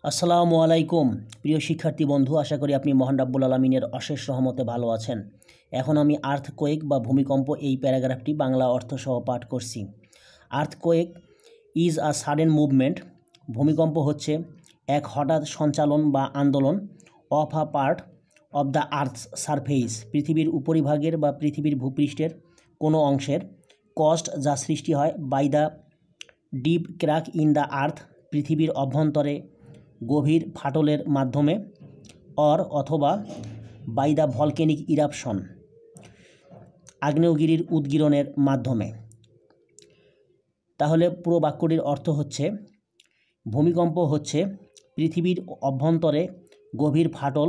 আসসালামু আলাইকুম প্রিয় শিক্ষার্থী বন্ধু, আশা করি আপনি মহান রাব্বুল আলামিনের অশেষ রহমতে ভালো আছেন। এখন আমি আর্থকোয়েক বা ভূমিকম্প এই প্যারাগ্রাফটি বাংলা অর্থ সহ পাঠ করছি। Earthquake is a sudden movement. ভূমিকম্প হচ্ছে এক হঠাৎ সঞ্চালন বা আন্দোলন of a part of the earths surface, পৃথিবীর উপরিভাগের বা পৃথিবীর ভূপৃষ্ঠের কোনো অংশের, কস্ট যা সৃষ্টি হয়, by the deep crack in the earth, পৃথিবীর অভ্যন্তরে গভীর ফাটলের মাধ্যমে, অথবা বাই দ্য ভলকেনিক ইরাপশন, আগ্নেয়গিরির উদ্গীরণের মাধ্যমে। তাহলে পুরো বাক্যটির অর্থ হচ্ছে, ভূমিকম্প হচ্ছে পৃথিবীর অভ্যন্তরে গভীর ফাটল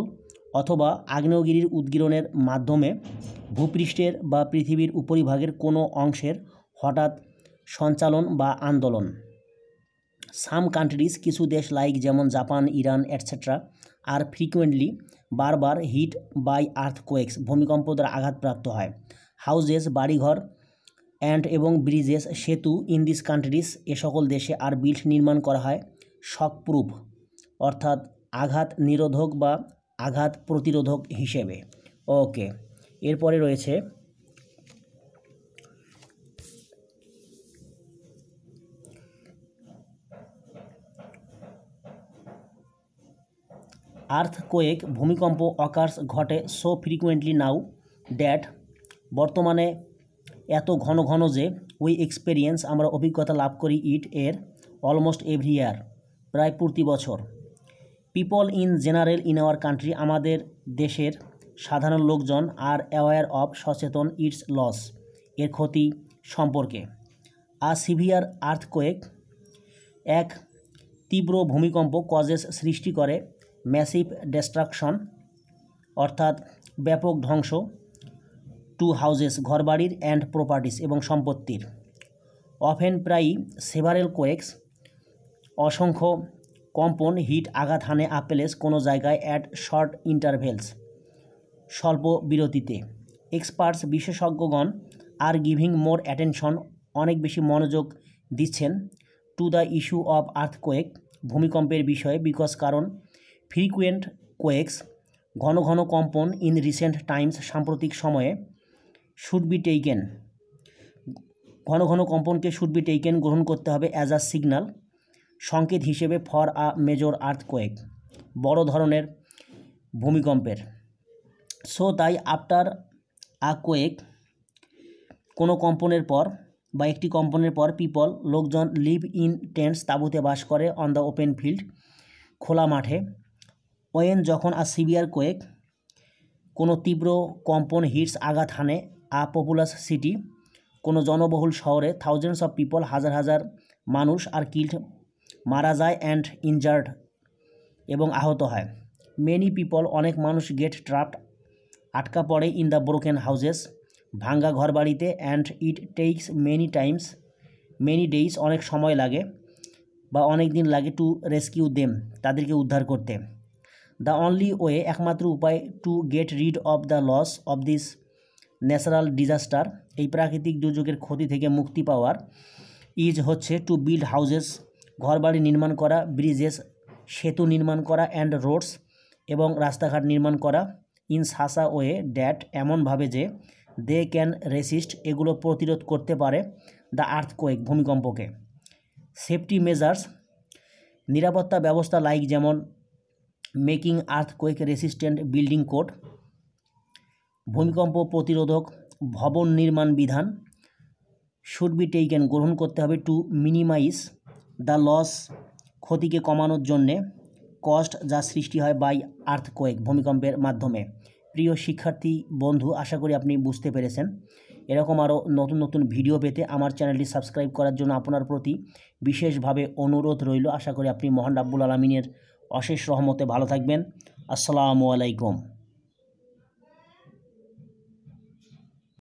অথবা আগ্নেয়গিরির উদ্গীরণের মাধ্যমে ভূপৃষ্ঠের বা পৃথিবীর উপরিভাগের কোনো অংশের হঠাৎ সঞ্চালন বা আন্দোলন। সাম কান্ট্রিজ, কিছু দেশ লাইক যেমন জাপান, ইরান এটসেট্রা, আর ফ্রিকুয়েন্টলি বারবার হিট বাই আর্থকোয়েকস, ভূমিকম্প দ্বারা আঘাতপ্রাপ্ত হয়। হাউজেস, বাড়িঘর, এবং ব্রিজেস, সেতু, ইন দিস কান্ট্রিজ, এ সকল দেশে আর বিল্ট, নির্মাণ করা হয় শক প্রুফ, অর্থাৎ আঘাত নিরোধক বা আঘাত প্রতিরোধক হিসেবে। ওকে, এরপরে রয়েছে আর্থকোয়েক, ভূমিকম্প অকার্স, ঘটে সো ফ্রিকুয়েন্টলি নাও দ্যাট, বর্তমানে এত ঘন ঘন যে, উই এক্সপেরিয়েন্স, আমরা অভিজ্ঞতা লাভ করি, ইট, এর, অলমোস্ট এভরি ইয়ার, প্রায় প্রতি বছর। People in general in our country, আমাদের দেশের সাধারণ লোকজন, আর অ্যাওয়ার অফ, সচেতন, ইটস লস, এর ক্ষতি সম্পর্কে। আ সিভিয়ার আর্থকোয়েক, এক তীব্র ভূমিকম্প, কজেস, সৃষ্টি করে, ম্যাসিভ ডিস্ট্রাকশন, অর্থাৎ ব্যাপক ধ্বংস, টু হাউজেস, ঘরবাড়ির, অ্যান্ড প্রপার্টিস, এবং সম্পত্তির। অফেন, প্রায়ই, সেভারেল কোয়েকস, অসংখ্য কম্পন, হিট, আঘাত হানে, আ প্লেস, কোনো জায়গায়, অ্যাট শর্ট ইন্টারভেলস, স্বল্প বিরতিতে। এক্সপার্টস, বিশেষজ্ঞগণ, আর গিভিং মোর অ্যাটেনশন, অনেক বেশি মনোযোগ দিচ্ছেন, to the issue of earthquake, ভূমিকম্পের বিষয়ে, বিকজ, কারণ, ফ্রিকুয়েন্ট কোয়েকস, ঘন ঘন কম্পন, ইন রিসেন্ট টাইমস, সাম্প্রতিক সময়ে, শুড বি টেকেন, ঘন ঘন কম্পনকে শুড বি টেকেন, গ্রহণ করতে হবে, অ্যাজ আ সিগন্যাল, সংকেত হিসেবে, ফর আ মেজর আর্থকোয়েক, বড় ধরনের ভূমিকম্পের। সো তাই, আফটার আ কোয়েক, কোনো কম্পনের পর বা একটি কম্পনের পর, পিপল, লোকজন, লিভ ইন টেন্টস, তাঁবুতে বাস করে, অন দ্য ওপেন ফিল্ড, খোলা মাঠে। ওয়েন, যখন, আ সিভিয়ার কোয়েক, কোনো তীব্র কম্পন, হিটস, আঘাত হানে, আ পপুলাস সিটি, কোনো জনবহুল শহরে, থাউজেন্ডস অফ পিপল, হাজার হাজার মানুষ, আর কিল্ড, মারা যায়, অ্যান্ড ইনজার্ড, এবং আহত হয়। মেনি পিপল, অনেক মানুষ, গেট ট্রাপড, আটকা পড়ে, ইন দ্য ব্রোকেন হাউজেস, ভাঙ্গা ঘর বাড়িতে, and it tax many days, অনেক সময় লাগে বা অনেক দিন লাগে, টু রেস্কিউ দেম, তাদেরকে উদ্ধার করতে। দ্য অনলি ওয়ে, একমাত্র উপায়, to get rid of the loss of this natural disaster, এই প্রাকৃতিক দুর্যোগের ক্ষতি থেকে মুক্তি পাওয়ার, ইজ, হচ্ছে, টু বিল্ড হাউজেস, ঘরবাড়ি নির্মাণ করা, ব্রিজেস, সেতু নির্মাণ করা, অ্যান্ড রোডস, এবং রাস্তাঘাট নির্মাণ করা, ইন সাসা ওয়ে ড্যাট, এমনভাবে যে, দে ক্যান রেসিস্ট, এগুলো প্রতিরোধ করতে পারে, দ্য আর্থকোয়েক, ভূমিকম্পকে। সেফটি মেজার্স, নিরাপত্তা ব্যবস্থা, লাইক, যেমন, making earthquake resistant building code, ভূমিকম্প প্রতিরোধক ভবন নির্মাণ বিধান, শুড বি টেকেন, গ্রহণ করতে হবে, টু মিনিমাইজ দ্য লস, ক্ষতিকে কমানোর জন্যে, কস্ট, যা সৃষ্টি হয়, বাই আর্থকোয়েক, ভূমিকম্পের মাধ্যমে। প্রিয় শিক্ষার্থী বন্ধু, আশা করি আপনি বুঝতে পেরেছেন। এরকম আরও নতুন নতুন ভিডিও পেতে আমার চ্যানেলটি সাবস্ক্রাইব করার জন্য আপনার প্রতি বিশেষভাবে অনুরোধ রইল। আশা করি আপনি মহান রাব্বুল আলামিনের অশেষ রহমতে ভালো থাকবেন। আসসালামু আলাইকুম।